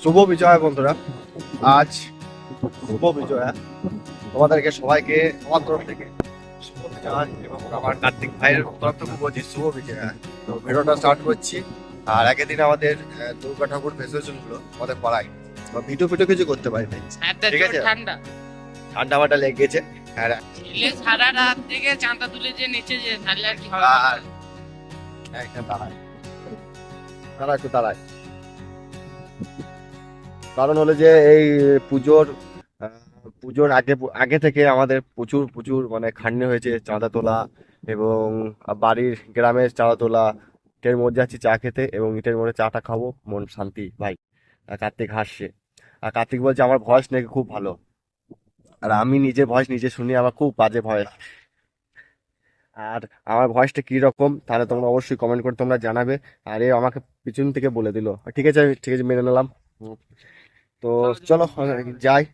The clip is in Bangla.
শুভ বিজয়া বন্ধুরা, আজ শুভ বিজয়া। তোমাদেরকে সবাইকে আমার তরফ থেকে শুভ বিজয়া এবং আমার কার্তিক ভাইয়ের তরফ থেকে বলছি শুভ বিজয়া। তো ভিডিওটা স্টার্ট করছি। আর আগের দিন আমাদের দুর্গা ঠাকুর বিসর্জন হলো আমাদের পাড়ায়। ভিডিও ফিডিও কিছু করতে পারি নাই, ঠিক আছে। ঠান্ডা ঠান্ডা মাটা লেগে গেছে। আর ছেলে সারা রাত থেকে চাঁদা তুলে যে নিচে যে তাহলে আর কি হবে আর একদম দাঁড়ায়, দাঁড়ায় একটু দাঁড়ায়। কারণ হলো যে এই পুজোর পুজোর আগে আগে থেকে আমাদের প্রচুর প্রচুর মানে খাটনি হয়েছে চাঁদা তোলা এবং বাড়ির গ্রামের চাঁদা তোলা। ইটের মধ্যে যাচ্ছি চা খেতে এবং ইটের মধ্যে চাটা খাবো, মন শান্তি ভাই। আর কার্তিক হাসছে, আর কার্তিক বলছে আমার ভয়েস নাকি খুব ভালো। আর আমি নিজে ভয়েস নিজে শুনি আমার খুব বাজে ভয়েস। আর আমার ভয়েসটা কি রকম তাহলে তোমরা অবশ্যই কমেন্ট করে তোমরা জানাবে। আর এ আমাকে পিছন থেকে বলে দিল, ঠিক আছে ঠিক আছে মেনে নিলাম। তো চলো যাই।